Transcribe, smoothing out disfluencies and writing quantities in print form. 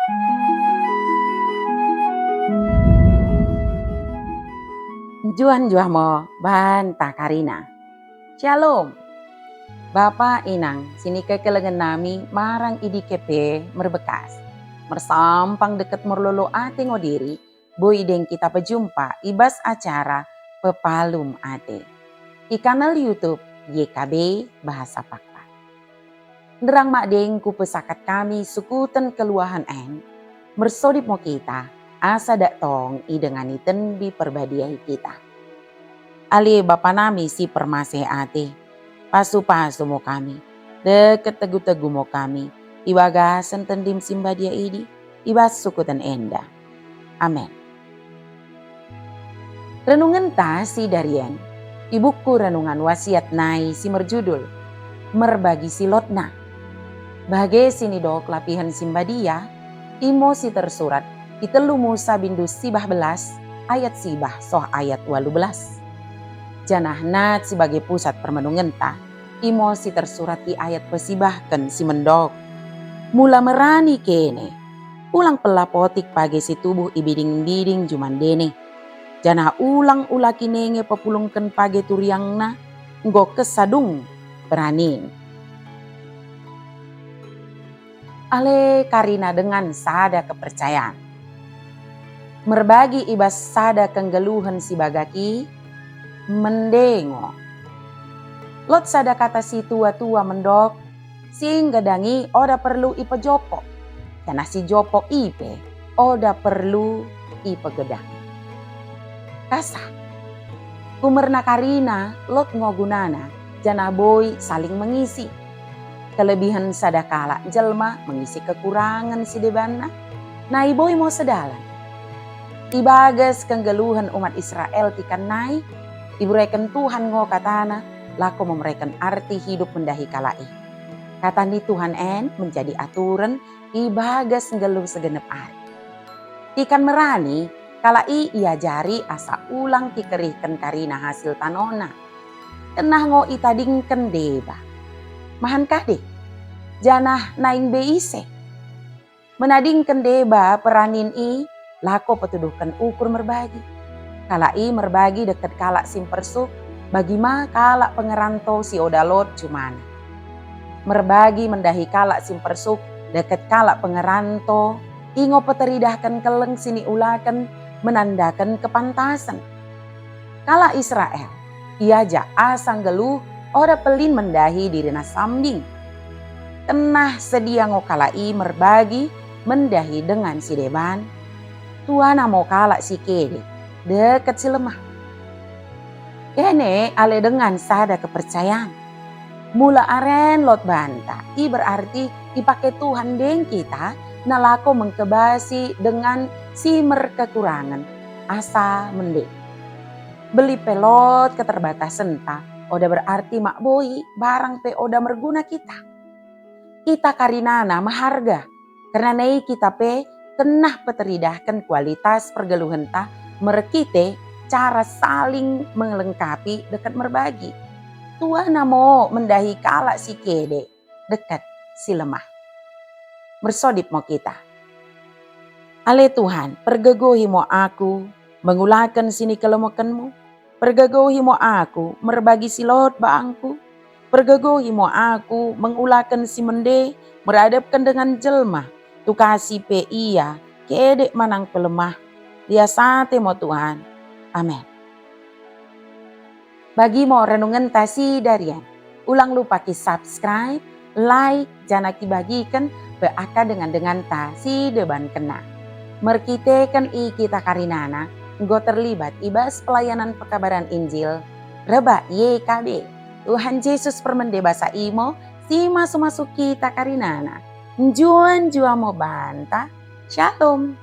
Juan mo banta Karina. Shalom. Bapa inang sini kekelengan nami marang idi kepe merbekas. Mersampang deket merlolo ate ngodiri. Boy deng kita berjumpa ibas acara pepalum ate. Di kanal YouTube YKB Bahasa Pakpak. Nerang mak deng ku pesakat kami sukuten keluahan en. Mersodip mo kita asa dak tong idenganiten di perbadiahi kita. Ali bapa nami si permasih ate. Pasu-pasu mo kami. Deket tegu-tegu mo kami. Ibaga sentendim simbadia idi. Ibas sukutan enda. Amin. Renungan ta si Darian. Ibuku renungan wasiat nai si merjudul. Merbagi silotna. Bagai sini dok lapihan simbadia. Imo si tersurat. Itelu Musa bindu sibah belas. Ayat sibah soh ayat 18. Janah nat sebagai pusat permenungan ta, imo si tersurat di ayat pesibahkan si mendok. Mula merani kene, ulang pelapotik pagi si tubuh ibiding-biding juman dene. Janah ulang ulaki nenge pepulungkan pagi turiangna, nggo kesadung beranin. Ale Karina dengan sada kepercayaan. Merbagi ibas sada kenggeluhan si bagaki, mendengo. Lot sada kata si tua-tua mendok, sing gadangi oda perlu ipe jopo. Karena si jopo ipe, oda perlu ipe gedang. Kasa, kumerna Karina, lot ngogunana, jana boy saling mengisi. Kelebihan sada kala jelma mengisi kekurangan si debana, nai boy mau sedalan. Ibagas kenggeluhan umat Israel tikan nai, ibureken Tuhan ngo katana, lako memereken arti hidup mendahi kalai. Kata ni Tuhan en menjadi aturan ibagas nggeluh segenep ari. Ikan merani, kalai ia jari asa ulang tikerihken Karina hasil tanona. Kenah ngo itadingken deba. Mahan kade, janah naing beise. Menadingken deba peranin i, lako petuduhkan ukur merbagi. Kalai merbagi deket kalak simpersuk, bagi ma kalak pengerantau si odalot cuman. Merbagi mendahi kalak simpersuk, deket kalak pengerantau, ingo peteridahkan keleng sini ulakan, menandakan kepantasan. Kalak Israel, ia ja asang geluh, oda pelin mendahi dirina sambing. Kenah sedia ngo kalai merbagi, mendahi dengan si deban, tuana mau kalak si kede. Deket si lemah. Kene ale dengan sada kepercayaan. Mula aren lot banta. I berarti ipake Tuhan deng kita nalako mengkebasi dengan simer kekurangan. Asa mending. Beli pelot keterbatasan ta. Oda berarti mak boi barang pe oda merguna kita. Kita karinana maharga. Karena nei kita pe kenah peteridahkan kualitas pergeluhan ta. Merekite cara saling melengkapi dekat merbagi. Tuana mo mendahi kalak si kede dekat si lemah. Bersodip mo kita. Ale Tuhan, pergegohi mo aku mengulakan sini kelemokanmu. Pergegohi mo aku merbagi silot baangku. Pergegohi mo aku mengulakan si mende meradapkan dengan jelma. Tukasi pe iya kede manang pelemah. Dia sate mo Tuhan. Amin. Bagi mo renungan tasi Darian. Ulang lupa ki subscribe, like, jana ki bagikan beaka dengan tasi deban kena. Merkitekan i kita karinana, nggo terlibat ibas pelayanan pekabaran Injil. Reba YKB. Tuhan Yesus permende basa imo, si masuk-masuk kita karinana. Njuan jua mo banta. Shalom.